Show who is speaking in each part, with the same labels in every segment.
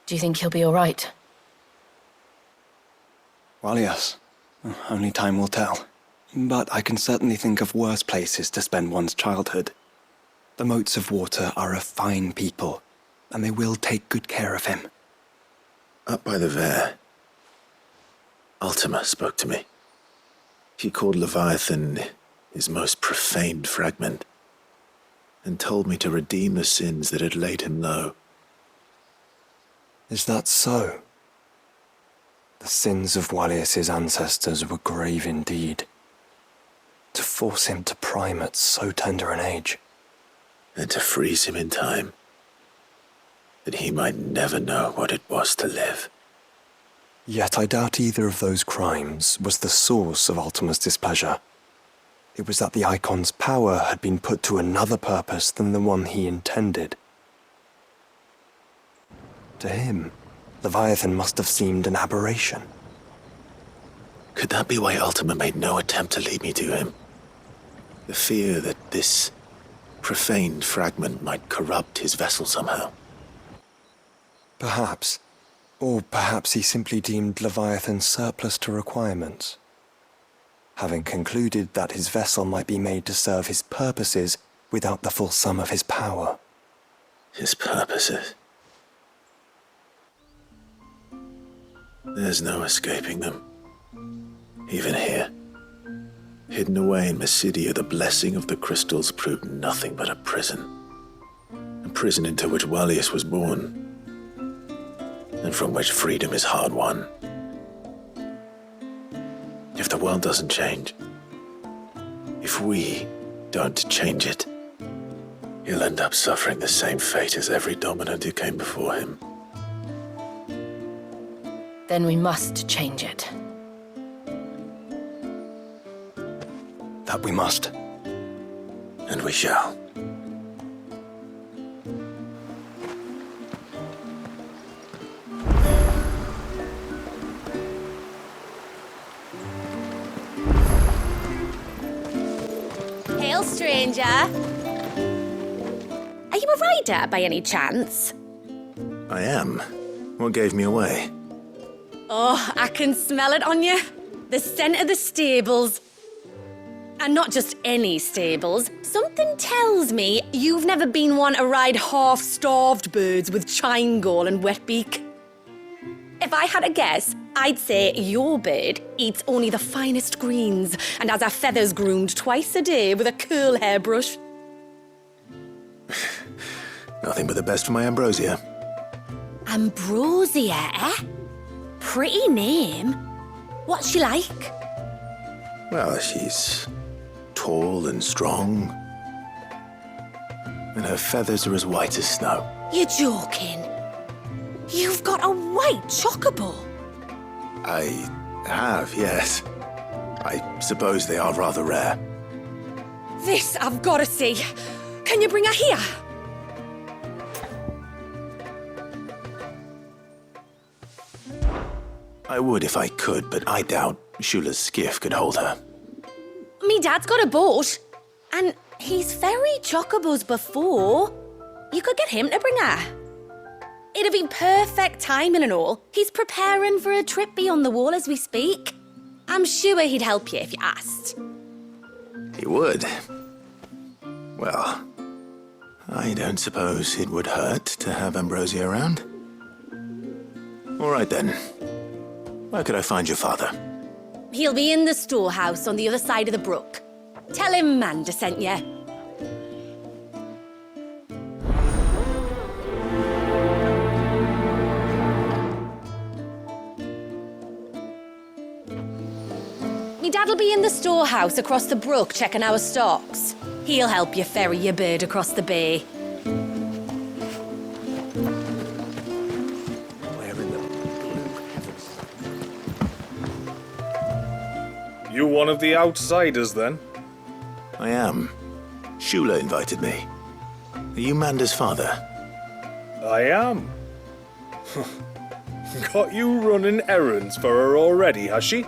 Speaker 1: Do you think he'll be all right?
Speaker 2: Well, yes. Only time will tell. But I can certainly think of worse places to spend one's childhood. The Motes of Water are a fine people, and they will take good care of him.
Speaker 3: Up by the Vare, Ultima spoke to me. He called Leviathan his most profaned fragment, and told me to redeem the sins that had laid him low.
Speaker 2: Is that so? The sins of Wallius's ancestors were grave indeed. To force him to prime at so tender an age.
Speaker 3: And to freeze him in time, that he might never know what it was to live.
Speaker 2: Yet I doubt either of those crimes was the source of Ultima's displeasure. It was that the Icon's power had been put to another purpose than the one he intended. To him, Leviathan must have seemed an aberration.
Speaker 3: Could that be why Ultima made no attempt to lead me to him? The fear that this profaned fragment might corrupt his vessel somehow.
Speaker 2: Perhaps. Or perhaps he simply deemed Leviathan surplus to requirements. Having concluded that his vessel might be made to serve his purposes without the full sum of his power.
Speaker 3: His purposes? There's no escaping them. Even here. Hidden away in Mysidia, the blessing of the crystals proved nothing but a prison. A prison into which Wallius was born, and from which freedom is hard won. If the world doesn't change, if we don't change it, he'll end up suffering the same fate as every dominant who came before him.
Speaker 1: Then we must change it.
Speaker 2: That we must.
Speaker 3: And we shall.
Speaker 4: Hail, stranger. Are you a rider by any chance?
Speaker 3: I am. What gave me away?
Speaker 4: Oh, I can smell it on you. The scent of the stables. And not just any stables. Something tells me you've never been one to ride half-starved birds with chine gall and wet beak. If I had a guess, I'd say your bird eats only the finest greens and has her feathers groomed twice a day with a curl hairbrush.
Speaker 3: Nothing but the best for my Ambrosia.
Speaker 4: Ambrosia, eh? Pretty name. What's she like?
Speaker 3: Well, she's tall and strong. And her feathers are as white as snow.
Speaker 4: You're joking. You've got a white chocobo.
Speaker 3: I have, yes. I suppose they are rather rare.
Speaker 4: This I've got to see. Can you bring her here?
Speaker 3: I would if I could, but I doubt Shula's skiff could hold her.
Speaker 4: Me dad's got a boat. And he's ferried chocobos before. You could get him to bring her. It'd be perfect timing and all. He's preparing for a trip beyond the wall as we speak. I'm sure he'd help you if you asked.
Speaker 3: He would. Well, I don't suppose it would hurt to have Ambrosia around. All right then. Where could I find your father?
Speaker 4: He'll be in the storehouse on the other side of the brook. Tell him Manda sent you. Me dad'll be in the storehouse across the brook checking our stocks. He'll help you ferry your bird across the bay.
Speaker 3: Where in the blue heavens?
Speaker 5: You one of the outsiders, then?
Speaker 3: I am. Shula invited me. Are you Manda's father?
Speaker 5: I am. Got you running errands for her already, has she?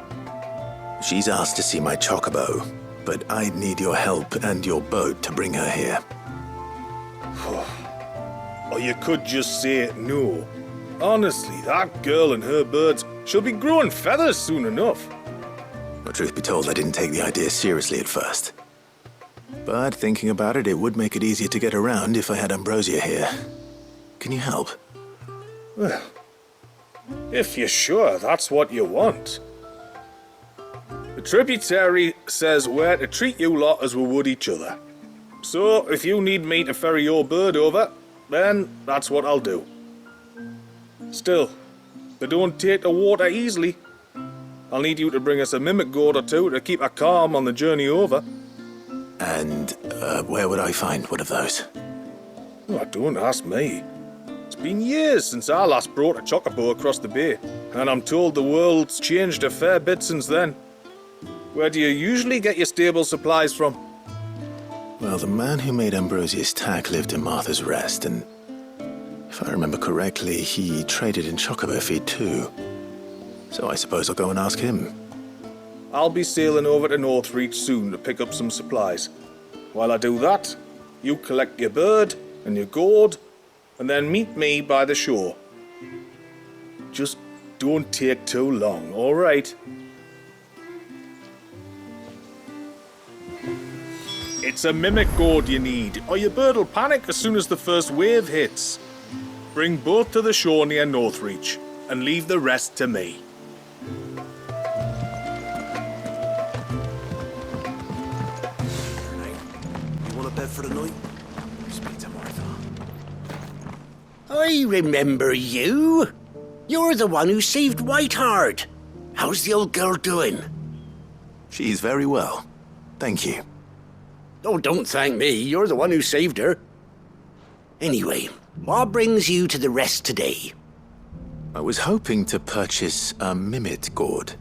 Speaker 3: She's asked to see my chocobo, but I'd need your help and your boat to bring her here.
Speaker 5: Or you could just say no. Honestly, that girl and her birds, she'll be growing feathers soon enough.
Speaker 3: Well, truth be told, I didn't take the idea seriously at first. But thinking about it, it would make it easier to get around if I had Ambrosia here. Can you help?
Speaker 5: Well, if you're sure that's what you want. The tributary says we're to treat you lot as we would each other. So, if you need me to ferry your bird over, then that's what I'll do. Still, they don't take the water easily. I'll need you to bring us a mimic gourd or two to keep her calm on the journey over.
Speaker 3: And where would I find one of those?
Speaker 5: Oh, don't ask me. It's been years since I last brought a chocobo across the bay, and I'm told the world's changed a fair bit since then. Where do you usually get your stable supplies from?
Speaker 3: Well, the man who made Ambrosia's tack lived in Martha's Rest, and if I remember correctly, he traded in chocobo feed too. So I suppose I'll go and ask him.
Speaker 5: I'll be sailing over to Northreach soon to pick up some supplies. While I do that, you collect your bird and your gourd, and then meet me by the shore. Just don't take too long, all right? It's a mimic gourd you need, or your bird'll panic as soon as the first wave hits. Bring both to the shore near Northreach, and leave the rest to me.
Speaker 6: You want a bed for the night?
Speaker 3: Speak to Martha.
Speaker 6: I remember you. You're the one who saved Whiteheart. How's the old girl doing?
Speaker 3: She's very well. Thank you.
Speaker 6: Oh, don't thank me. You're the one who saved her. Anyway, what brings you to the rest today?
Speaker 3: I was hoping to purchase a mimic gourd.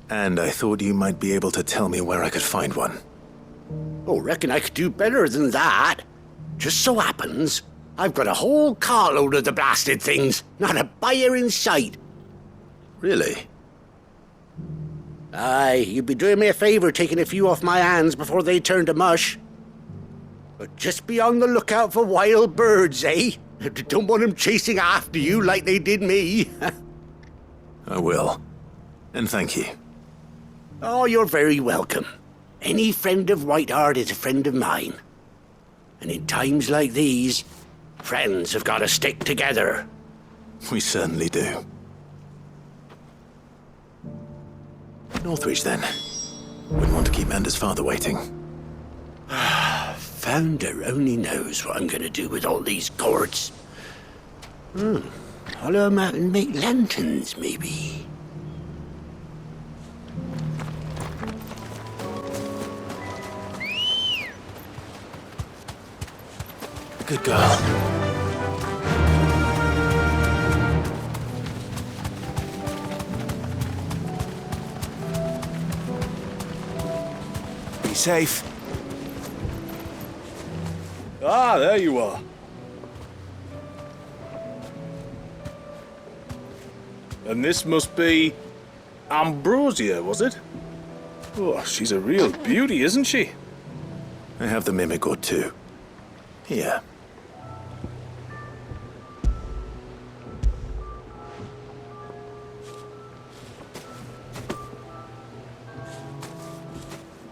Speaker 3: And I thought you might be able to tell me where I could find one.
Speaker 6: Oh, reckon I could do better than that. Just so happens, I've got a whole carload of the blasted things. Not a buyer in sight.
Speaker 3: Really?
Speaker 6: Aye, you'd be doing me a favor taking a few off my hands before they turn to mush. But just be on the lookout for wild birds, eh? Don't want them chasing after you like they did me.
Speaker 3: I will. And thank you.
Speaker 6: Oh, you're very welcome. Any friend of Whiteheart is a friend of mine. And in times like these, friends have got to stick together.
Speaker 3: We certainly do. Northreach, then. Wouldn't want to keep Mander's father waiting.
Speaker 6: Founder only knows what I'm going to do with all these gourds. Hollow 'em out and make lanterns, maybe.
Speaker 3: Good girl. Be safe.
Speaker 5: Ah, there you are. And this must be Ambrosia, was it? Oh, she's a real beauty, isn't she?
Speaker 3: I have the mimic gourd too. Here.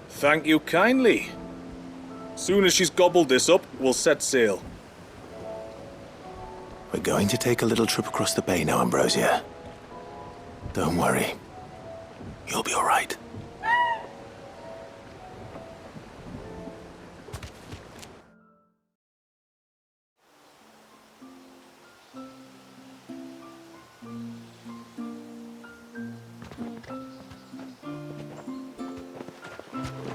Speaker 5: Thank you kindly. Soon as she's gobbled this up, we'll set sail.
Speaker 3: We're going to take a little trip across the bay now, Ambrosia. Don't worry. You'll be all right.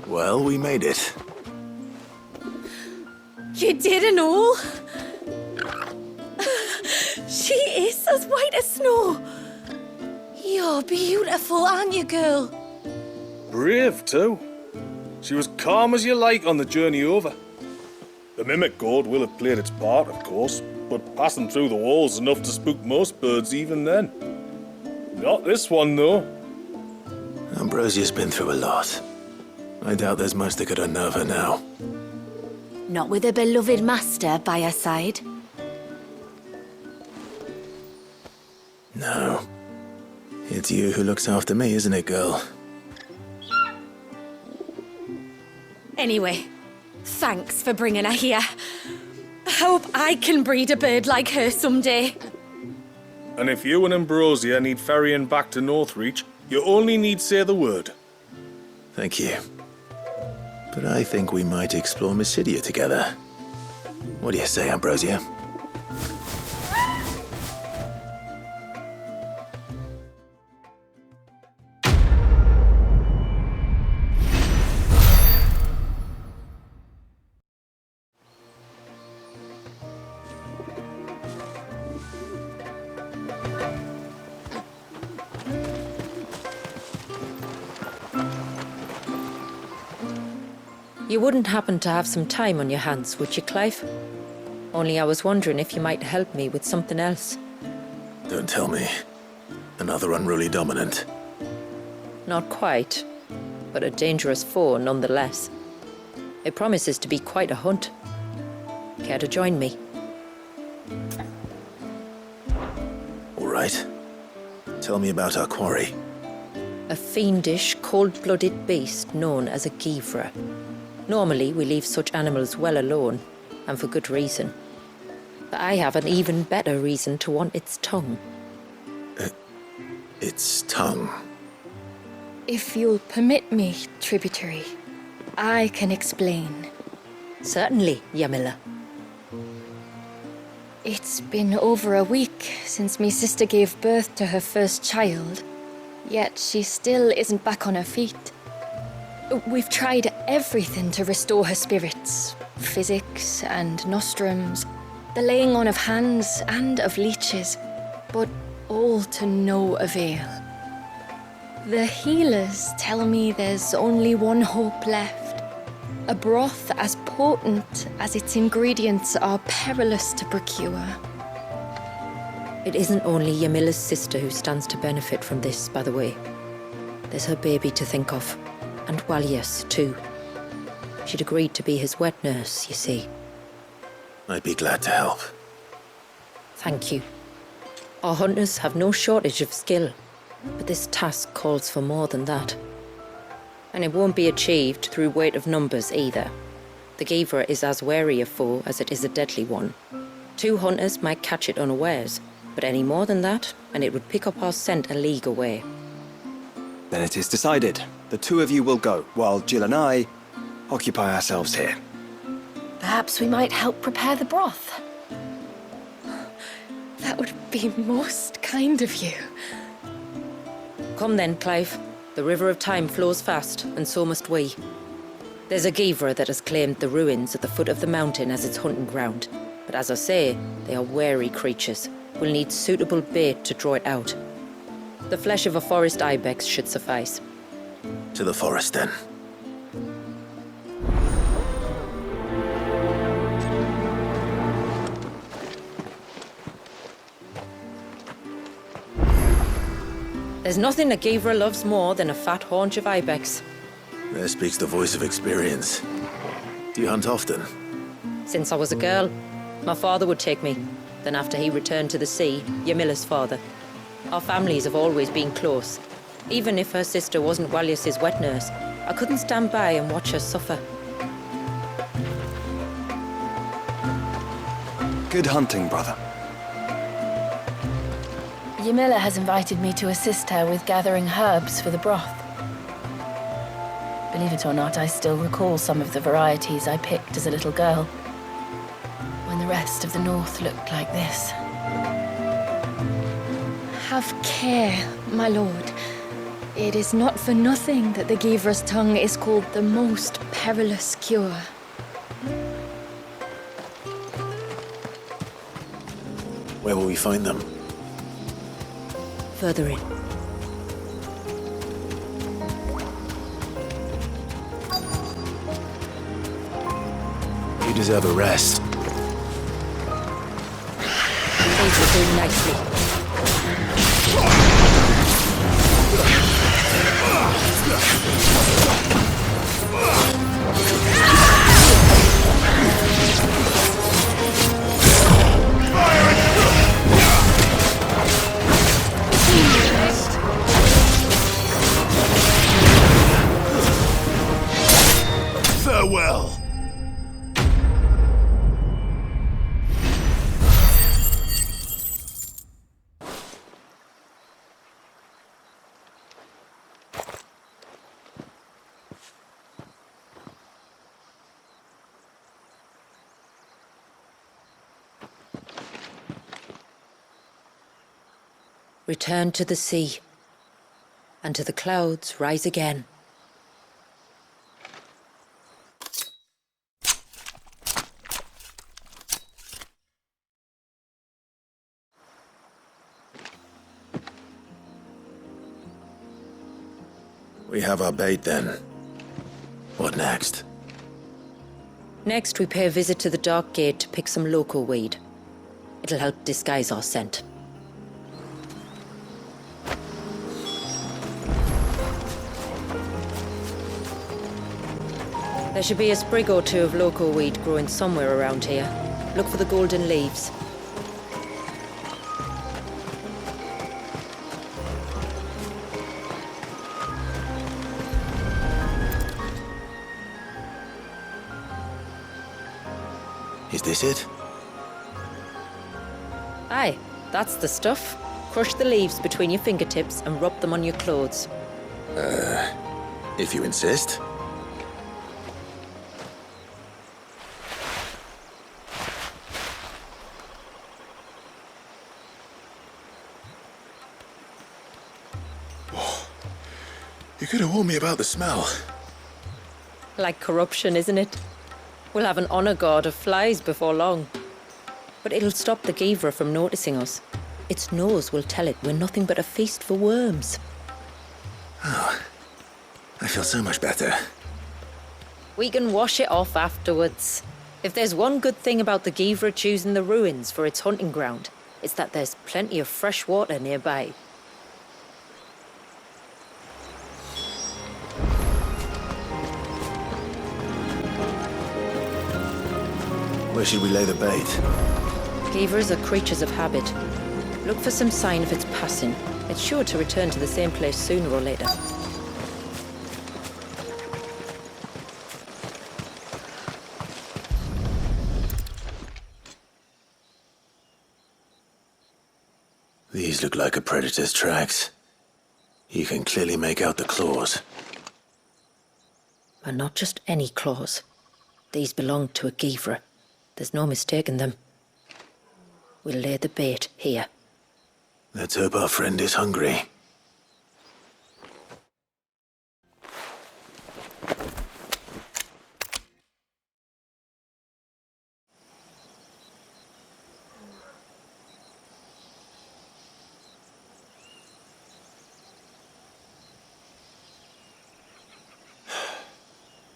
Speaker 3: Well, we made it.
Speaker 4: You didn't all? She is as white as snow.
Speaker 1: You're beautiful, aren't you, girl?
Speaker 5: Brave, too. She was calm as you like on the journey over. The mimic gourd will have played its part, of course, but passing through the walls enough to spook most birds even then. Not this one, though.
Speaker 3: Ambrosia's been through a lot. I doubt there's much that could unnerve her now.
Speaker 1: Not with a beloved master by her side.
Speaker 3: It's you who looks after me, isn't it, girl?
Speaker 4: Anyway, thanks for bringing her here. I hope I can breed a bird like her someday.
Speaker 5: And if you and Ambrosia need ferrying back to Northreach, you only need say the word.
Speaker 3: Thank you. But I think we might explore Mysidia together. What do you say, Ambrosia?
Speaker 7: You wouldn't happen to have some time on your hands, would you, Clive? Only I was wondering if you might help me with something else.
Speaker 3: Don't tell me. Another unruly dominant.
Speaker 7: Not quite, but a dangerous foe nonetheless. It promises to be quite a hunt. Care to join me?
Speaker 3: All right. Tell me about our quarry.
Speaker 7: A fiendish, cold-blooded beast known as a Givra. Normally, we leave such animals well alone, and for good reason. But I have an even better reason to want its tongue.
Speaker 3: Its tongue.
Speaker 1: If you'll permit me, tributary, I can explain.
Speaker 7: Certainly, Yamila.
Speaker 1: It's been over a week since me sister gave birth to her first child, yet she still isn't back on her feet. We've tried everything to restore her spirits. Physics and nostrums, the laying on of hands and of leeches, but all to no avail. The healers tell me there's only one hope left. A broth as potent as its ingredients are perilous to procure.
Speaker 7: It isn't only Yamila's sister who stands to benefit from this, by the way. There's her baby to think of. And Walias, too. She'd agreed to be his wet nurse, you see.
Speaker 3: I'd be glad to help.
Speaker 7: Thank you. Our hunters have no shortage of skill, but this task calls for more than that. And it won't be achieved through weight of numbers either. The Givra is as wary a foe as it is a deadly one. 2 hunters might catch it unawares, but any more than that, and it would pick up our scent a league away.
Speaker 2: Then it is decided. The 2 of you will go, while Jill and I occupy ourselves here.
Speaker 1: Perhaps we might help prepare the broth. That would be most kind of you.
Speaker 7: Come then, Clive. The river of time flows fast, and so must we. There's a Givra that has claimed the ruins at the foot of the mountain as its hunting ground. But as I say, they are wary creatures. We'll need suitable bait to draw it out. The flesh of a forest ibex should suffice.
Speaker 3: To the forest, then.
Speaker 7: There's nothing a Givra loves more than a fat haunch of ibex.
Speaker 3: There speaks the voice of experience. Do you hunt often?
Speaker 7: Since I was a girl, my father would take me. Then after he returned to the sea, Yamila's father. Our families have always been close. Even if her sister wasn't Walias's wet nurse, I couldn't stand by and watch her suffer.
Speaker 2: Good hunting, brother.
Speaker 1: Yamila has invited me to assist her with gathering herbs for the broth. Believe it or not, I still recall some of the varieties I picked as a little girl, when the rest of the north looked like this. Have care, my lord. It is not for nothing that the Givra's tongue is called the most perilous cure.
Speaker 3: Where will we find them?
Speaker 7: Further in.
Speaker 3: You deserve a rest.
Speaker 7: Things will do nicely. return to the sea, and to the clouds rise again.
Speaker 3: We have our bait then. What next?
Speaker 7: Next, we pay a visit to the Dark Gate to pick some local weed. It'll help disguise our scent. There should be a sprig or two of local weed growing somewhere around here. Look for the golden leaves.
Speaker 3: Is this it?
Speaker 7: Aye, that's the stuff. Crush the leaves between your fingertips and rub them on your clothes.
Speaker 3: If you insist. You could have warned me about the smell.
Speaker 7: Like corruption, isn't it? We'll have an honor guard of flies before long. But it'll stop the Givra from noticing us. Its nose will tell it we're nothing but a feast for worms.
Speaker 3: I feel so much better.
Speaker 7: We can wash it off afterwards. If there's one good thing about the Givra choosing the ruins for its hunting ground, it's that there's plenty of fresh water nearby.
Speaker 3: Where should we lay the bait?
Speaker 7: Givras are creatures of habit. Look for some sign of its passing. It's sure to return to the same place sooner or later.
Speaker 3: These look like a predator's tracks. You can clearly make out the claws.
Speaker 7: And not just any claws. These belong to a Givra. There's no mistaking them. We'll lay the bait here.
Speaker 3: Let's hope our friend is hungry.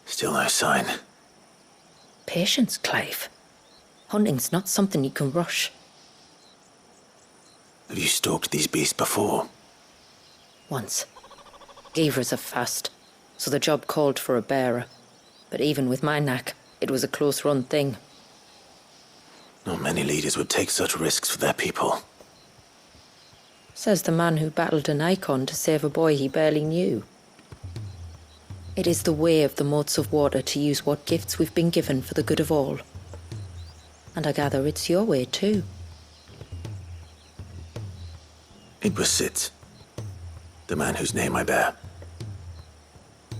Speaker 3: Still no sign.
Speaker 7: Patience, Clive. Hunting's not something you can rush.
Speaker 3: Have you stalked these beasts before?
Speaker 7: Once. Givras are fast, so the job called for a bearer. But even with my knack, it was a close-run thing.
Speaker 3: Not many leaders would take such risks for their people.
Speaker 7: Says the man who battled an icon to save a boy he barely knew. It is the way of the Motes of Water to use what gifts we've been given for the good of all. And I gather it's your way too.
Speaker 3: It was Sid, the man whose name I bear.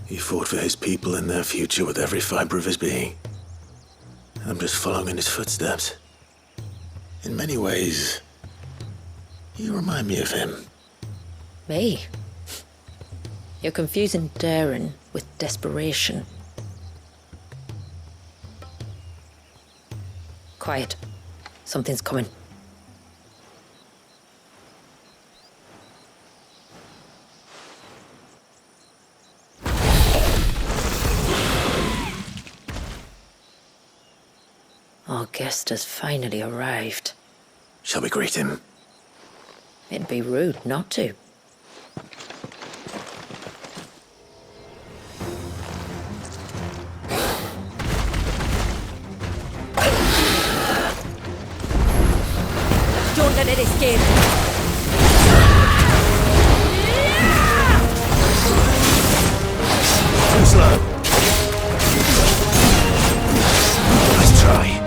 Speaker 3: He fought for his people and their future with every fiber of his being. I'm just following in his footsteps. In many ways, you remind me of him.
Speaker 7: Me? You're confusing daring with desperation. Quiet. Something's coming. Our guest has finally arrived.
Speaker 3: Shall we greet him?
Speaker 7: It'd be rude not to. Don't let it escape.
Speaker 3: Too slow. Nice try.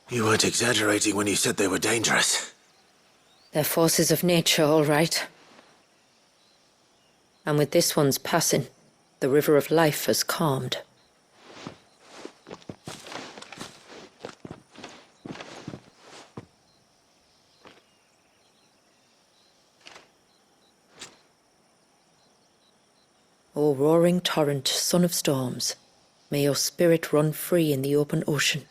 Speaker 3: You weren't exaggerating when you said they were dangerous.
Speaker 7: They're forces of nature, all right. And with this one's passing, the river of life has calmed. O roaring torrent, son of storms, may your spirit run free in the open ocean.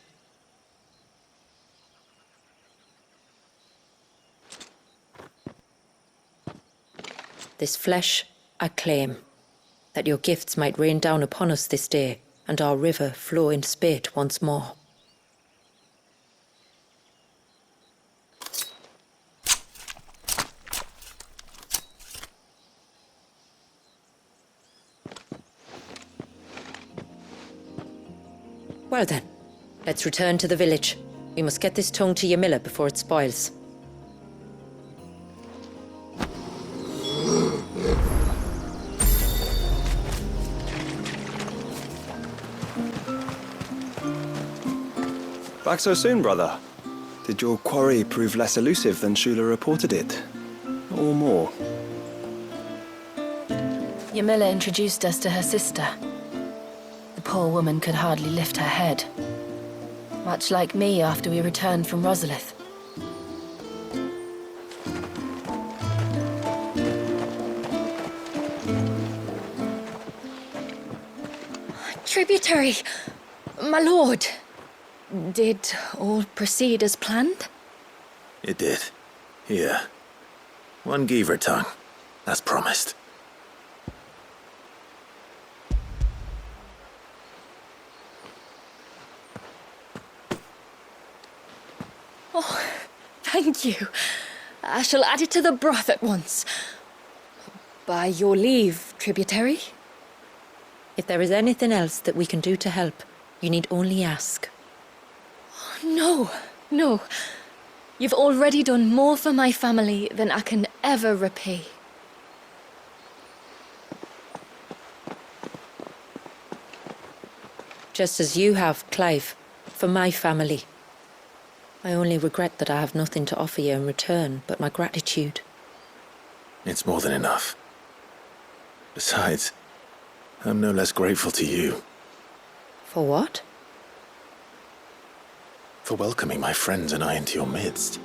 Speaker 7: This flesh I claim, that your gifts might rain down upon us this day, and our river flow in spate once more. Well then, let's return to the village. We must get this tongue to Ymilla before it spoils.
Speaker 2: Back so soon, brother? Did your quarry prove less elusive than Shula reported it? Or more?
Speaker 8: Ymilla introduced us to her sister. The poor woman could hardly lift her head. Much like me after we returned from Rosalith.
Speaker 1: Tributary, my lord. Did all proceed as planned?
Speaker 3: It did. Here. One Geaver tongue, as promised.
Speaker 1: Oh, thank you. I shall add it to the broth at once. By your leave, tributary.
Speaker 7: If there is anything else that we can do to help, you need only ask.
Speaker 1: No. You've already done more for my family than I can ever repay.
Speaker 7: Just as you have, Clive, for my family. I only regret that I have nothing to offer you in return but my gratitude.
Speaker 3: It's more than enough. Besides, I'm no less grateful to you.
Speaker 7: For what?
Speaker 3: For welcoming my friends and I into your midst.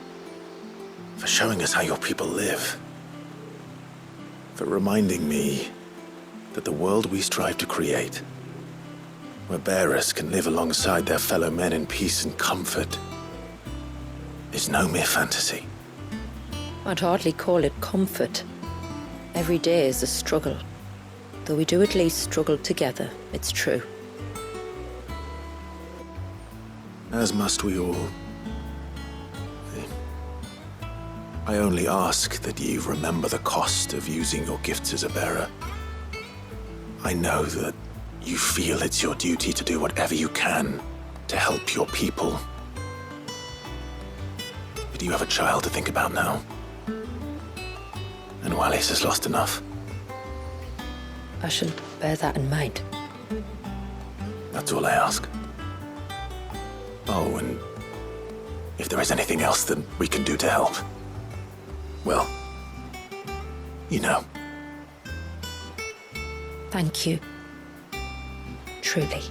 Speaker 3: For showing us how your people live. For reminding me that the world we strive to create, where bearers can live alongside their fellow men in peace and comfort, is no mere fantasy.
Speaker 7: I'd hardly call it comfort. Every day is a struggle. Though we do at least struggle together, it's true.
Speaker 3: As must we all. I only ask that you remember the cost of using your gifts as a bearer. I know that you feel it's your duty to do whatever you can to help your people. But you have a child to think about now. And Wallis has lost enough.
Speaker 7: I shall bear that in mind.
Speaker 3: That's all I ask. Oh, and if there is anything else that we can do to help, well, you know.
Speaker 7: Thank you. Truly.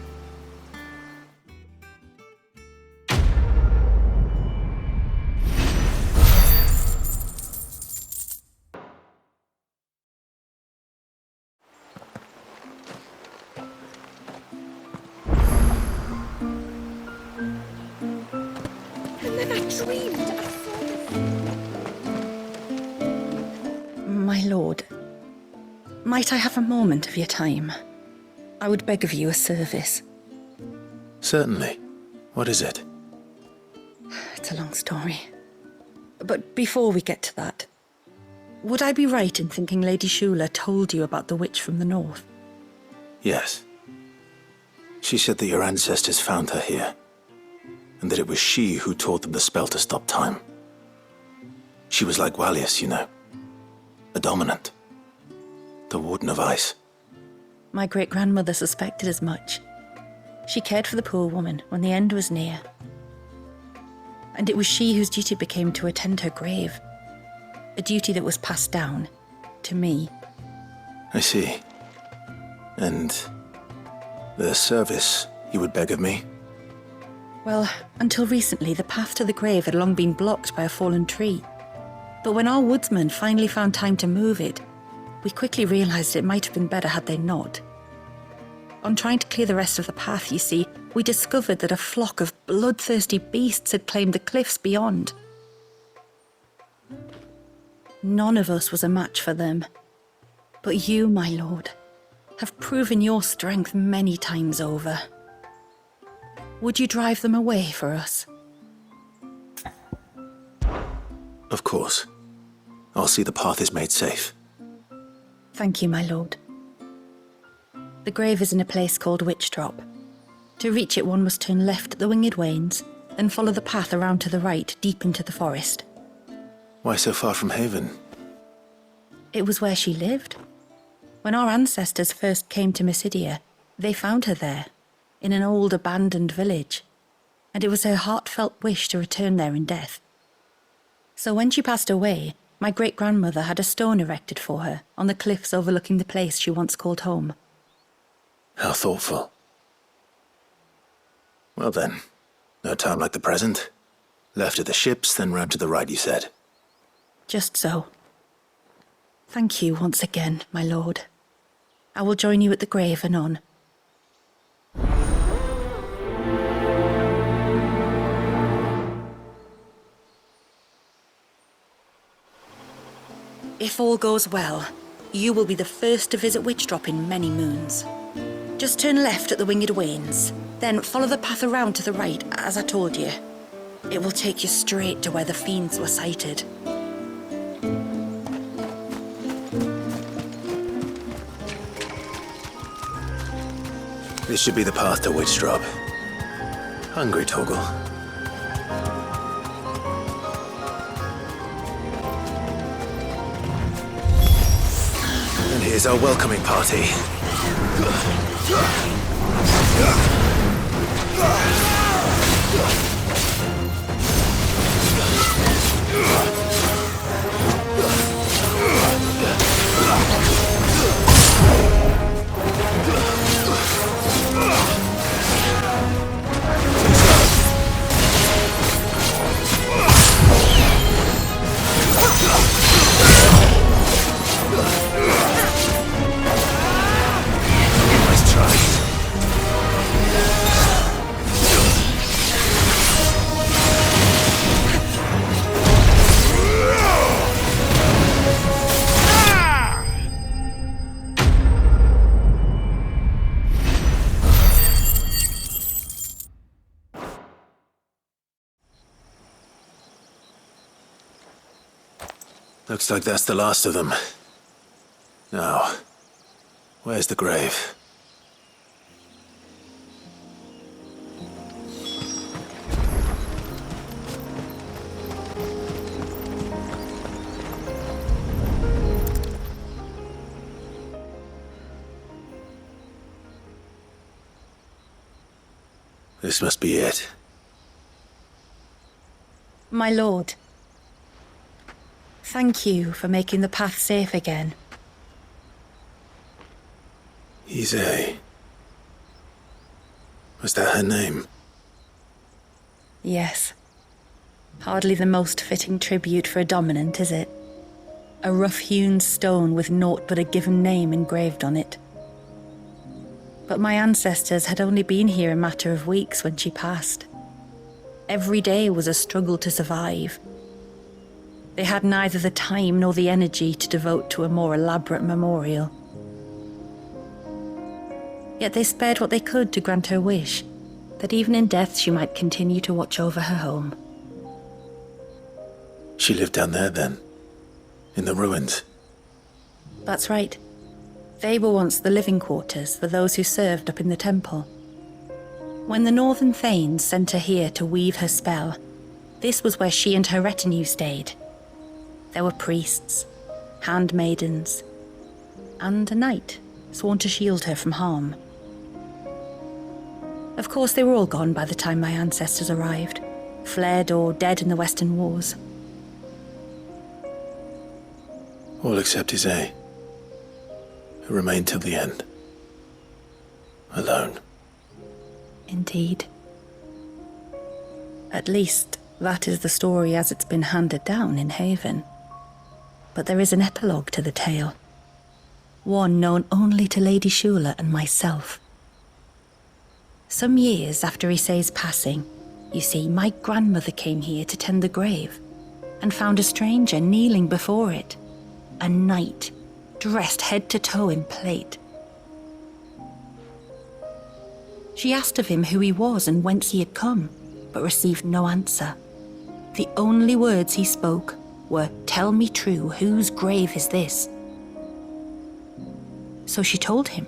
Speaker 9: My lord, might I have a moment of your time? I would beg of you a service.
Speaker 3: Certainly. What is it?
Speaker 9: It's a long story. But before we get to that, would I be right in thinking Lady Shula told you about the witch from the north?
Speaker 3: Yes. She said that your ancestors found her here, and that it was she who taught them the spell to stop time. She was like Wallius, you know. A dominant. The Warden of Ice.
Speaker 9: My great-grandmother suspected as much. She cared for the poor woman when the end was near. and it was she whose duty became to attend her grave. A duty that was passed down to me.
Speaker 3: I see. And the service you would beg of me?
Speaker 9: Well, until recently, the path to the grave had long been blocked by a fallen tree. But when our woodsmen finally found time to move it, we quickly realized it might have been better had they not. On trying to clear the rest of the path, you see, we discovered that a flock of bloodthirsty beasts had claimed the cliffs beyond. None of us was a match for them. But you, my lord, have proven your strength many times over. Would you drive them away for us?
Speaker 3: Of course. I'll see the path is made safe.
Speaker 9: Thank you, my lord. The grave is in a place called Witch Drop. To reach it, one must turn left at the Winged Wains, then follow the path around to the right, deep into the forest.
Speaker 3: Why so far from Haven?
Speaker 9: It was where she lived. When our ancestors first came to Mysidia, they found her there, in an old abandoned village, and it was her heartfelt wish to return there in death. So when she passed away, my great-grandmother had a stone erected for her on the cliffs overlooking the place she once called home.
Speaker 3: How thoughtful. Well then, no time like the present. Left at the ships, then round to the right, you said.
Speaker 9: Just so. Thank you once again, my lord. I will join you at the grave anon. If all goes well, you will be the first to visit Witch Drop in many moons. Just turn left at the Winged Wains, then follow the path around to the right, as I told you. It will take you straight to where the fiends were sighted.
Speaker 3: This should be the path to Witch Drop. Hungry, Toggle. And here's our welcoming party. Nice try. Looks like that's the last of them. Now, where's the grave? This must be it.
Speaker 9: My lord, thank you for making the path safe again.
Speaker 3: XVI. Was that her name?
Speaker 9: Yes. Hardly the most fitting tribute for a dominant, is it? A rough-hewn stone with naught but a given name engraved on it. But my ancestors had only been here a matter of weeks when she passed. Every day was a struggle to survive. They had neither the time nor the energy to devote to a more elaborate memorial. Yet they spared what they could to grant her wish, that even in death she might continue to watch over her home.
Speaker 3: She lived down there then? In the ruins?
Speaker 9: That's right. They were once the living quarters for those who served up in the temple. When the Northern Thanes sent her here to weave her spell, this was where she and her retinue stayed. There were priests, handmaidens, and a knight sworn to shield her from harm. Of course, they were all gone by the time my ancestors arrived, fled or dead in the Western Wars.
Speaker 3: All except Isay, who remained till the end. Alone.
Speaker 9: Indeed. At least, that is the story as it's been handed down in Haven. But there is an epilogue to the tale. One known only to Lady Shula and myself. Some years after Isay's passing, you see, my grandmother came here to tend the grave and found a stranger kneeling before it. A knight, dressed head to toe in plate. She asked of him who he was and whence he had come, but received no answer. The only words he spoke were, "Tell me true, whose grave is this?" So she told him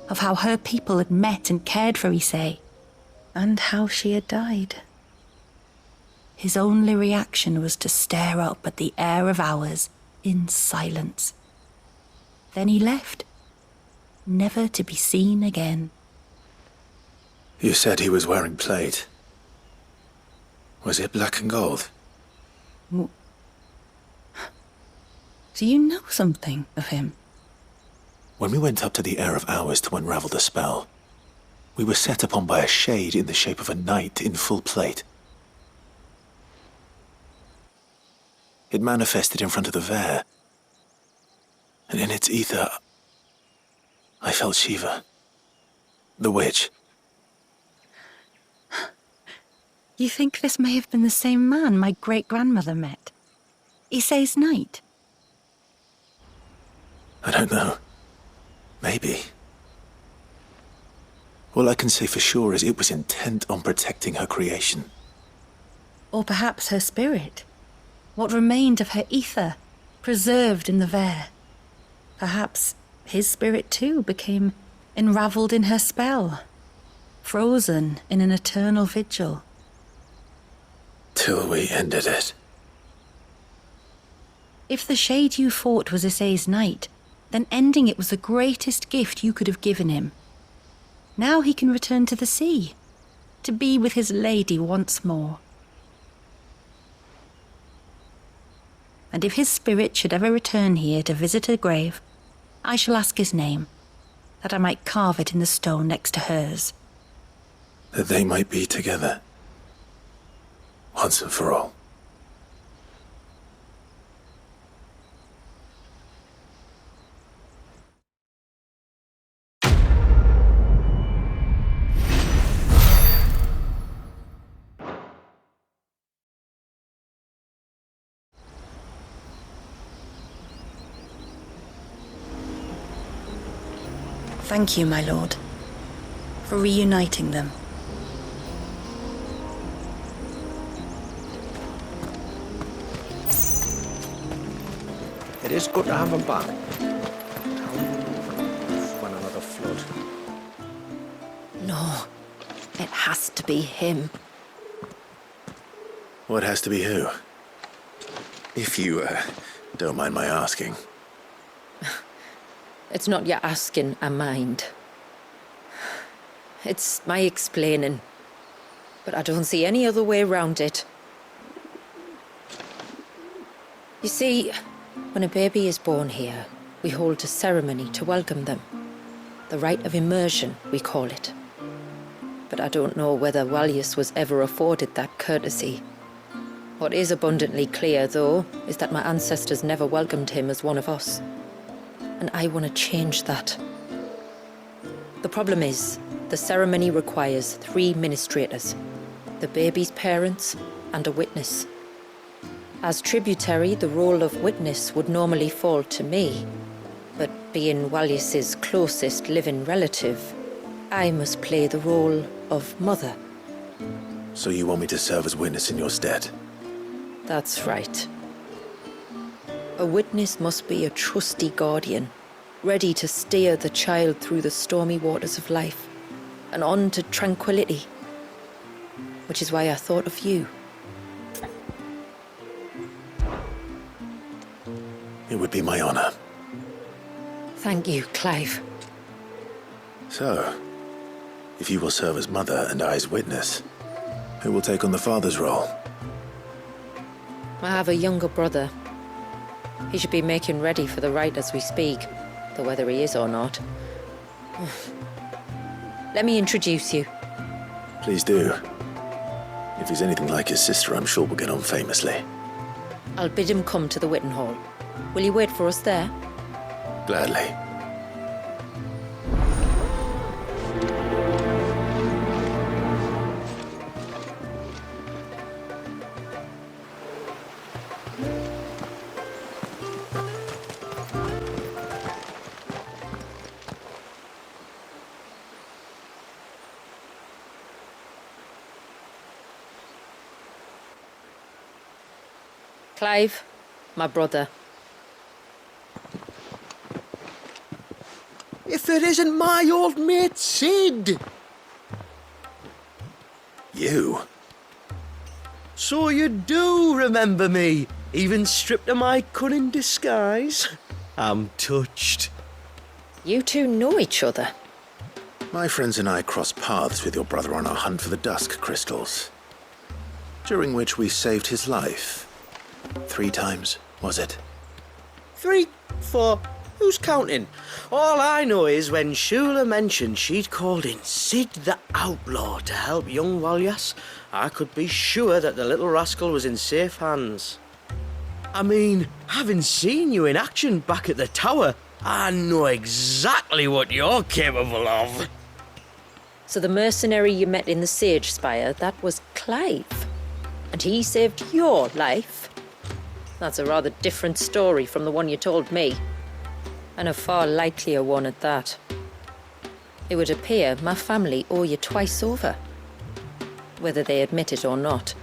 Speaker 9: of how her people had met and cared for Isay, and how she had died. His only reaction was to stare up at the air of hours in silence. Then he left, never to be seen again.
Speaker 3: You said he was wearing plate. Was it black and gold?
Speaker 9: Do you know something of him?
Speaker 3: When we went up to the Air of Hours to unravel the spell, we were set upon by a shade in the shape of a knight in full plate. It manifested in front of the Vare, and in its ether, I felt Shiva, the witch.
Speaker 9: You think this may have been the same man my great-grandmother met? Isay's knight?
Speaker 3: I don't know. Maybe. All I can say for sure is it was intent on protecting her creation.
Speaker 9: Or perhaps her spirit? What remained of her ether, preserved in the Vare? Perhaps his spirit too became enravelled in her spell, frozen in an eternal vigil.
Speaker 3: Till we ended it.
Speaker 9: If the shade you fought was Isay's knight, then ending it was the greatest gift you could have given him. Now he can return to the sea, to be with his lady once more. And if his spirit should ever return here to visit her grave, I shall ask his name, that I might carve it in the stone next to hers.
Speaker 3: That they might be together. Once and for all.
Speaker 9: Thank you, my lord, for reuniting them.
Speaker 6: It is good to have them back.
Speaker 5: When another flood.
Speaker 7: No, it has to be him.
Speaker 3: What has to be who? If you, don't mind my asking.
Speaker 7: It's not your asking, I mind. It's my explaining. But I don't see any other way around it. You see, when a baby is born here, we hold a ceremony to welcome them. The rite of immersion, we call it. But I don't know whether Wallius was ever afforded that courtesy. What is abundantly clear, though, is that my ancestors never welcomed him as one of us. And I want to change that. The problem is, the ceremony requires 3 ministrators, the baby's parents and a witness. As tributary, the role of witness would normally fall to me, but being Wallius's closest living relative, I must play the role of mother.
Speaker 3: So you want me to serve as witness in your stead?
Speaker 7: That's right. A witness must be a trusty guardian, ready to steer the child through the stormy waters of life and on to tranquility. Which is why I thought of you.
Speaker 3: It would be my honor.
Speaker 7: Thank you, Clive.
Speaker 3: So, if you will serve as mother and I as witness, Who will take on the father's role?
Speaker 7: I have a younger brother. He should be making ready for the rite as we speak, though whether he is or not. Let me introduce you.
Speaker 3: Please do. If he's anything like his sister, I'm sure we'll get on famously.
Speaker 7: I'll bid him come to the Witten Hall. Will you wait for us there?
Speaker 3: Gladly.
Speaker 7: Clive, my brother.
Speaker 10: If it isn't my old mate Sid!
Speaker 3: You?
Speaker 10: So you do remember me, even stripped of my cunning disguise? I'm touched.
Speaker 7: You two know each other.
Speaker 3: My friends and I crossed paths with your brother on our hunt for the dusk crystals, during which we saved his life. 3 times, was it?
Speaker 10: 3, 4, who's counting? All I know is when Shula mentioned she'd called in Sid the Outlaw to help young Walyas, I could be sure that the little rascal was in safe hands. I mean, having seen you in action back at the tower, I know exactly what you're capable of.
Speaker 7: So the mercenary you met in the Sage Spire, that was Clive. And he saved your life. That's a rather different story from the one you told me. And a far likelier one at that. It would appear my family owe you twice over. Whether they admit it or not.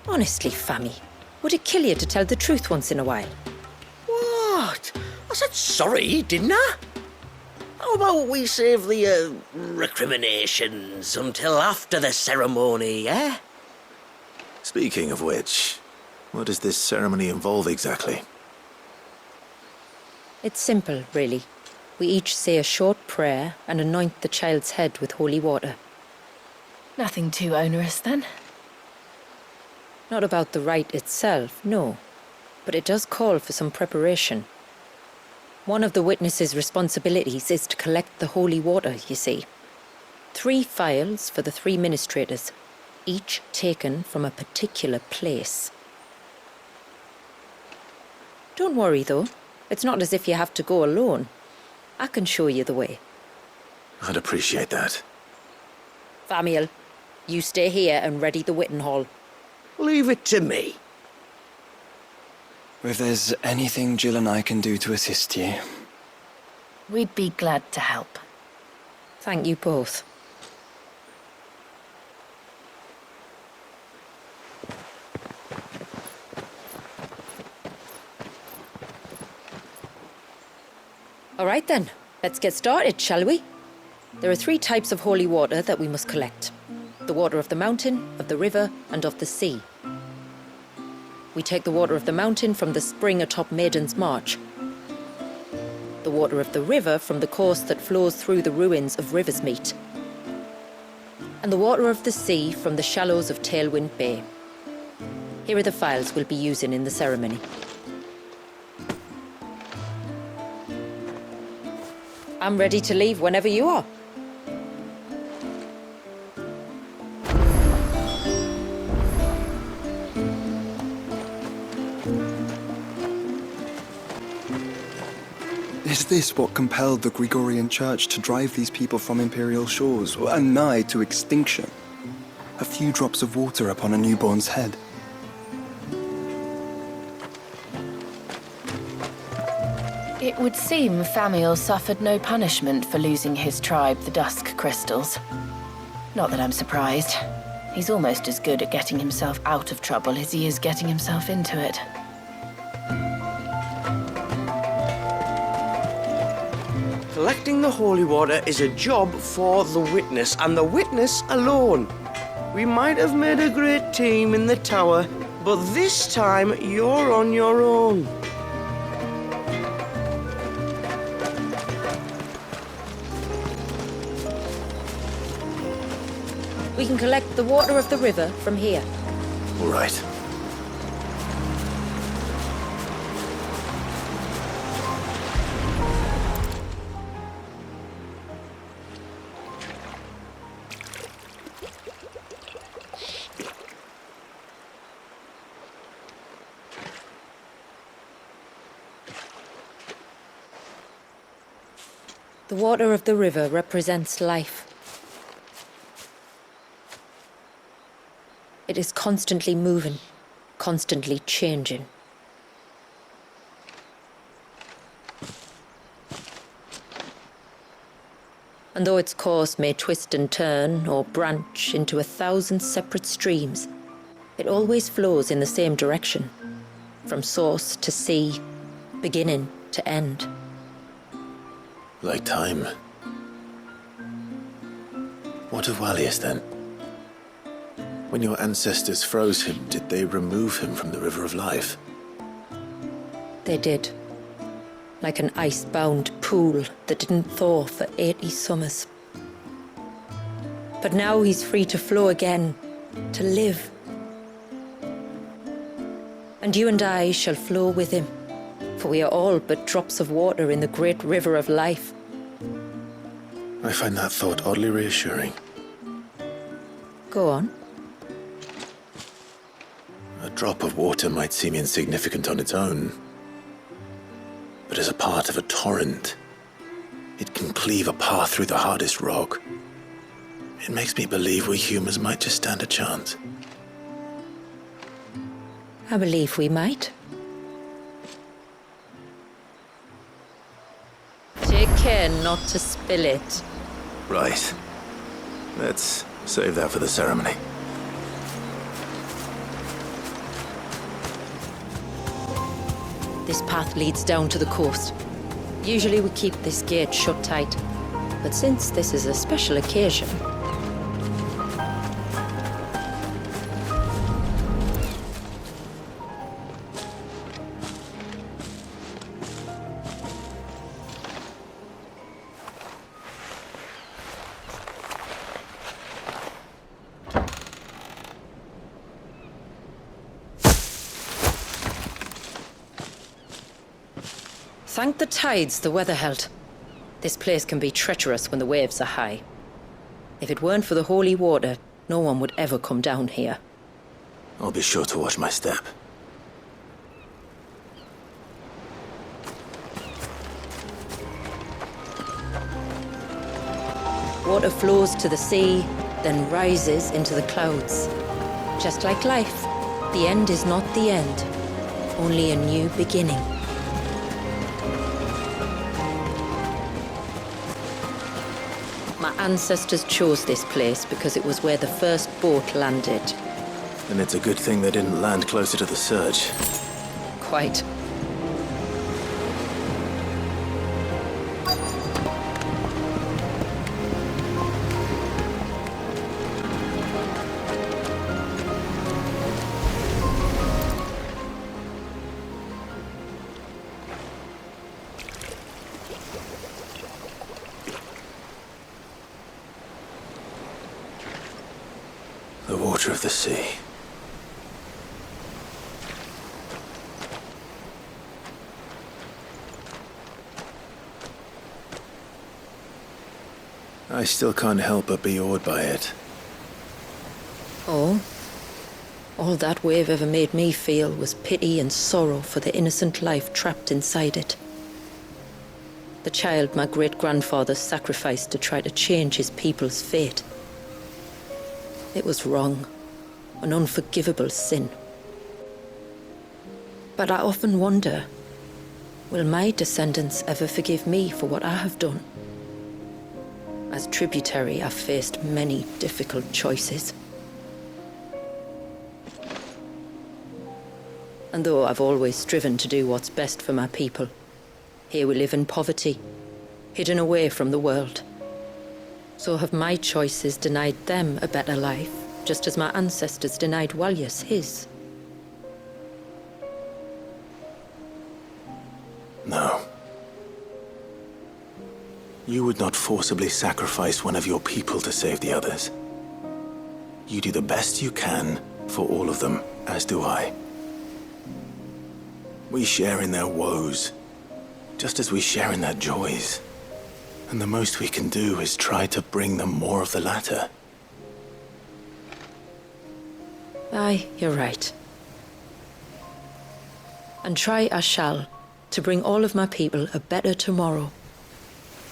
Speaker 7: Honestly, Fammy, would it kill you to tell the truth once in a while?
Speaker 10: What? I said sorry, didn't I? How about we save the, recriminations until after the ceremony, eh?
Speaker 3: Speaking of which, what does this ceremony involve exactly?
Speaker 7: It's simple, really. We each say a short prayer and anoint the child's head with holy water.
Speaker 8: Nothing too onerous, then.
Speaker 7: Not about the rite itself, no. But it does call for some preparation. One of the witness's responsibilities is to collect the holy water, you see. 3 phials for the 3 ministrators, each taken from a particular place. Don't worry, though. It's not as if you have to go alone. I can show you the way.
Speaker 3: I'd appreciate that.
Speaker 7: Famiel, you stay here and ready the Witten Hall.
Speaker 10: Leave it to me.
Speaker 2: If there's anything Jill and I can do to assist you.
Speaker 8: We'd be glad to help.
Speaker 7: Thank you both. All right then, let's get started, shall we? There are 3 types of holy water that we must collect. The water of the mountain, of the river, and of the sea. We take the water of the mountain from the spring atop Maiden's March. The water of the river from the course that flows through the ruins of Riversmeet. And the water of the sea from the shallows of Tailwind Bay. Here are the phials we'll be using in the ceremony. I'm ready to leave whenever you are.
Speaker 2: Is this what compelled the Gregorian Church to drive these people from imperial shores, and nigh to extinction? A few drops of water upon a newborn's head.
Speaker 8: It would seem Famiel suffered no punishment for losing his tribe, the Dusk Crystals. Not that I'm surprised. He's almost as good at getting himself out of trouble as he is getting himself into it.
Speaker 10: Collecting the holy water is a job for the witness, and the witness alone. We might have made a great team in the tower, but this time you're on your own.
Speaker 7: We can collect the water of the river from here.
Speaker 3: All right.
Speaker 7: The water of the river represents life. It is constantly moving, constantly changing. And though its course may twist and turn or branch into 1,000 separate streams, it always flows in the same direction, from source to sea, beginning to end.
Speaker 3: Like time. What of Wallius, then? When your ancestors froze him, did they remove him from the River of Life?
Speaker 7: They did. Like an ice-bound pool that didn't thaw for 80 summers. But now he's free to flow again, to live. And you and I shall flow with him, for we are all but drops of water in the great river of life.
Speaker 3: I find that thought oddly reassuring.
Speaker 7: Go on.
Speaker 3: A drop of water might seem insignificant on its own, but as a part of a torrent, it can cleave a path through the hardest rock. It makes me believe we humans might just stand a chance.
Speaker 7: I believe we might. Take care not to spill it.
Speaker 3: Right. Let's save that for the ceremony.
Speaker 7: This path leads down to the coast. Usually we keep this gate shut tight, but since this is a special occasion... Thank the tides the weather held. This place can be treacherous when the waves are high. If it weren't for the holy water, no one would ever come down here.
Speaker 3: I'll be sure to watch my step.
Speaker 7: Water flows to the sea, then rises into the clouds. Just like life, the end is not the end, only a new beginning. My ancestors chose this place because it was where the first boat landed.
Speaker 3: And it's a good thing they didn't land closer to the surge.
Speaker 7: Quite.
Speaker 3: The water of the sea. I still can't help but be awed by it.
Speaker 7: Oh? All that wave ever made me feel was pity and sorrow for the innocent life trapped inside it. The child my great-grandfather sacrificed to try to change his people's fate. It was wrong, an unforgivable sin. But I often wonder, will my descendants ever forgive me for what I have done? As tributary, I've faced many difficult choices. And though I've always striven to do what's best for my people, here we live in poverty, hidden away from the world. So have my choices denied them a better life, just as my ancestors denied Wallius his?
Speaker 3: No. You would not forcibly sacrifice one of your people to save the others. You do the best you can for all of them, as do I. We share in their woes, just as we share in their joys. And the most we can do is try to bring them more of the latter.
Speaker 7: Aye, you're right. And try I shall, to bring all of my people a better tomorrow.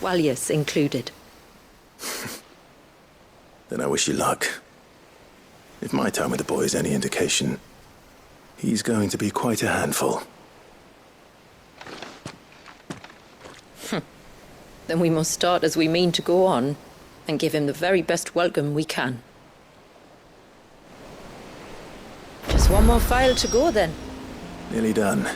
Speaker 7: Walius included.
Speaker 3: Then I wish you luck. If my time with the boy is any indication, he's going to be quite a handful.
Speaker 7: Then we must start as we mean to go on, and give him the very best welcome we can. Just one more file to go then.
Speaker 3: Nearly done.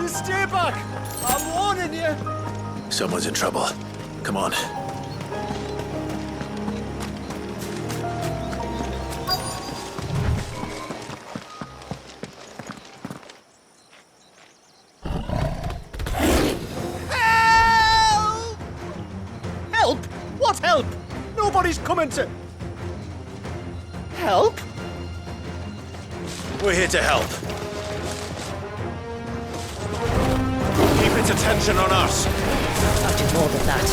Speaker 6: Stay back! I'm warning you!
Speaker 3: Someone's in trouble. Come on.
Speaker 6: Help! Help? What help? Nobody's coming to... Help?
Speaker 3: We're here to help. Keep its attention on us.
Speaker 7: I'll do more than that.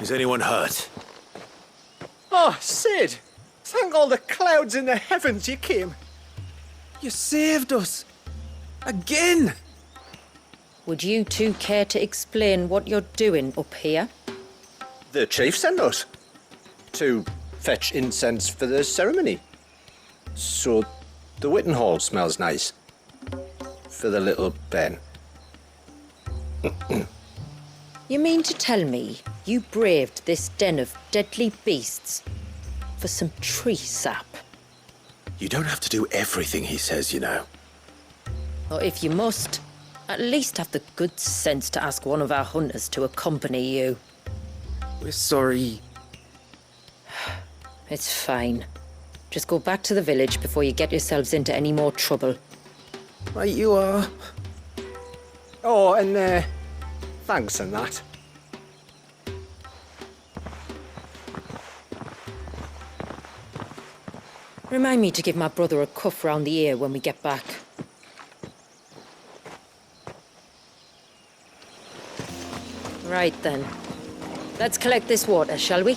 Speaker 3: Is anyone hurt?
Speaker 6: Oh, Sid! Thank all the clouds in the heavens you came. You saved us. Again!
Speaker 7: Would you two care to explain what you're doing up here?
Speaker 6: The chief sent us to fetch incense for the ceremony. So the Witten Hall smells nice. For the little Ben.
Speaker 7: You mean to tell me you braved this den of deadly beasts for some tree sap?
Speaker 3: You don't have to do everything he says, you know.
Speaker 7: Or if you must, at least have the good sense to ask one of our hunters to accompany you.
Speaker 6: We're sorry.
Speaker 7: It's fine. Just go back to the village before you get yourselves into any more trouble.
Speaker 6: Right you are. Oh, and thanks and that.
Speaker 7: Remind me to give my brother a cuff round the ear when we get back. Right then. Let's collect this water, shall we?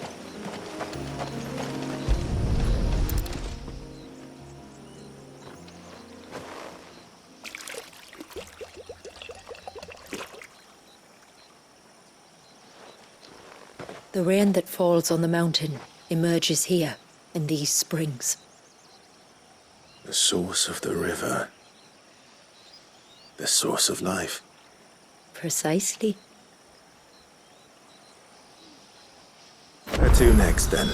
Speaker 7: The rain that falls on the mountain emerges here, in these springs.
Speaker 3: The source of the river. The source of life.
Speaker 7: Precisely.
Speaker 3: Where to next, then?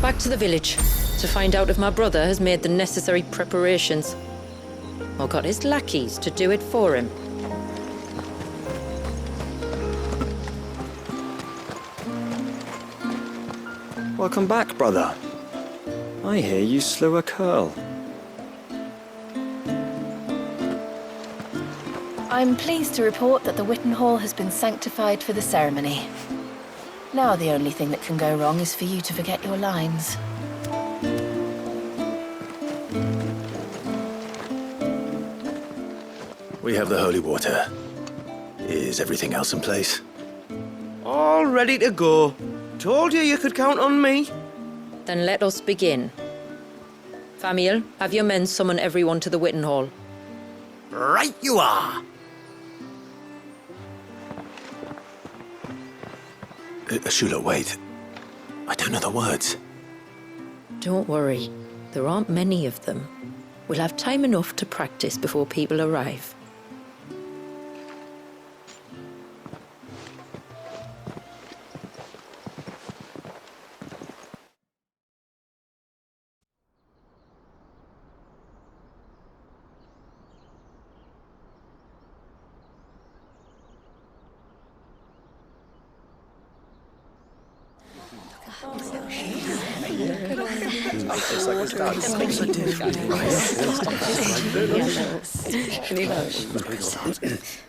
Speaker 7: Back to the village, to find out if my brother has made the necessary preparations. Or got his lackeys to do it for him.
Speaker 2: Welcome back, brother. I hear you slew a curl.
Speaker 8: I'm pleased to report that the Witten Hall has been sanctified for the ceremony. Now the only thing that can go wrong is for you to forget your lines.
Speaker 3: We have the holy water. Is everything else in place?
Speaker 10: All ready to go. Told you you could count on me.
Speaker 7: Then let us begin. Famiel, have your men summon everyone to the Witten Hall.
Speaker 10: Right you are.
Speaker 3: Shula, wait. I don't know the words.
Speaker 7: Don't worry. There aren't many of them. We'll have time enough to practice before people arrive.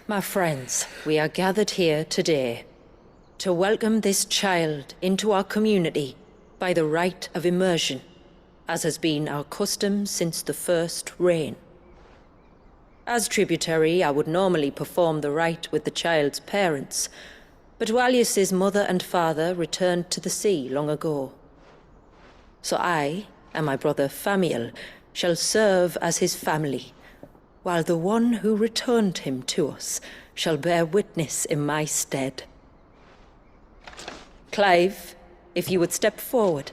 Speaker 7: My friends, we are gathered here today to welcome this child into our community by the rite of immersion, as has been our custom since the first reign. As tributary, I would normally perform the rite with the child's parents, but Walius's mother and father returned to the sea long ago. So I and my brother Famiel shall serve as his family, while the one who returned him to us shall bear witness in my stead. Clive, if you would step forward.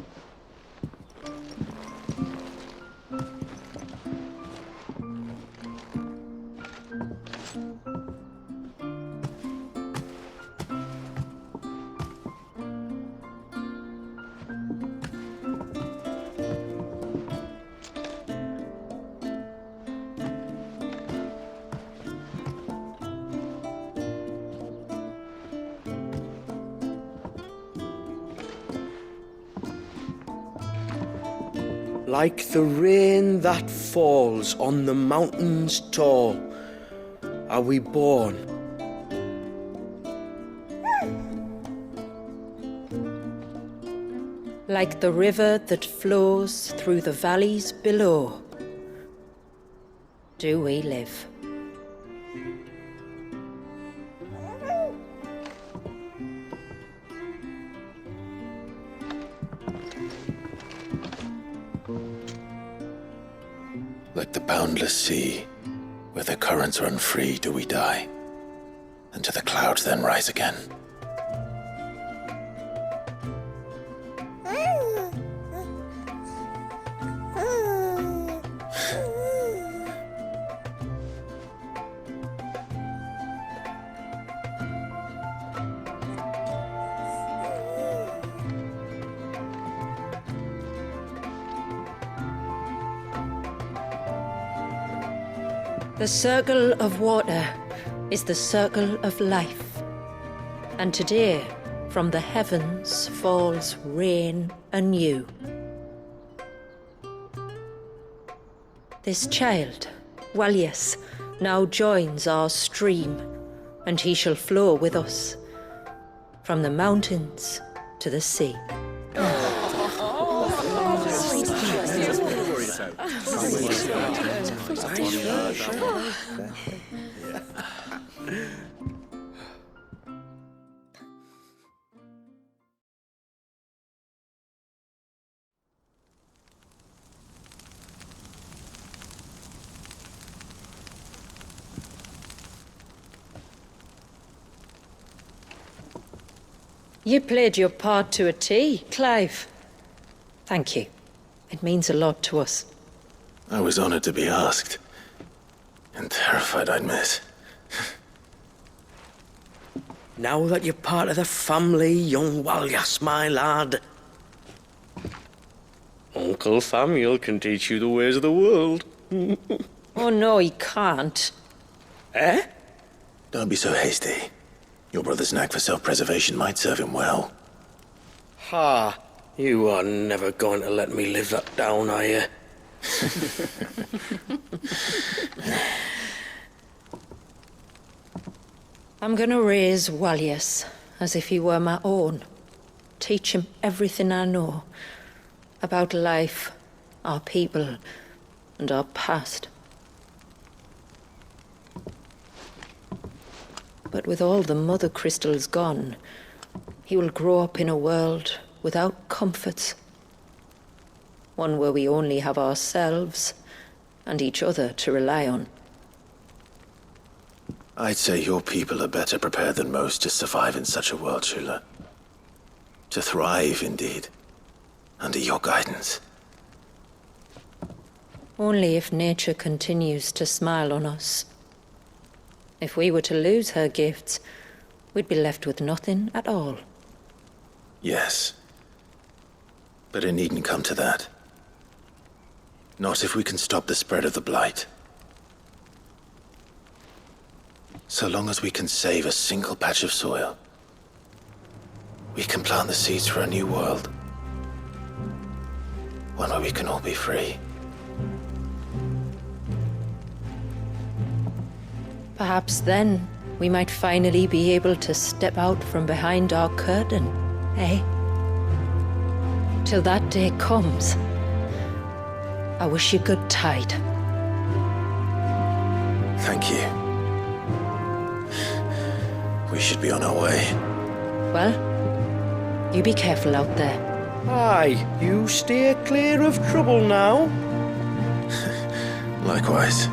Speaker 10: Like the rain that falls on the mountains tall, are we born.
Speaker 7: Like the river that flows through the valleys below, do we live.
Speaker 3: Like the boundless sea, where the currents run free, do we die, and to the clouds then rise again.
Speaker 7: The circle of water is the circle of life. And today, from the heavens falls rain anew. This child, Walius, now joins our stream, and he shall flow with us, from the mountains to the sea. You played your part to a T, Clive. Thank you. It means a lot to us.
Speaker 3: I was honored to be asked, and terrified I'd miss.
Speaker 10: Now that you're part of the family, young Walius, my lad. Uncle Famiel can teach you the ways of the world.
Speaker 7: Oh no, he can't.
Speaker 10: Eh?
Speaker 3: Don't be so hasty. Your brother's knack for self-preservation might serve him well.
Speaker 10: Ha! You are never going to let me live that down, are you?
Speaker 7: I'm gonna raise Walius as if he were my own. Teach him everything I know about life, our people, and our past. But with all the mother crystals gone, he will grow up in a world without comforts. One where we only have ourselves and each other to rely on.
Speaker 3: I'd say your people are better prepared than most to survive in such a world, Shula. To thrive, indeed, under your guidance.
Speaker 7: Only if nature continues to smile on us. If we were to lose her gifts, we'd be left with nothing at all.
Speaker 3: Yes. But it needn't come to that. Not if we can stop the spread of the blight. So long as we can save a single patch of soil, we can plant the seeds for a new world. One where we can all be free.
Speaker 7: Perhaps then we might finally be able to step out from behind our curtain, eh? Till that day comes, I wish you good tide.
Speaker 3: Thank you. We should be on our way.
Speaker 7: Well, you be careful out there.
Speaker 10: Aye, you steer clear of trouble now.
Speaker 3: Likewise.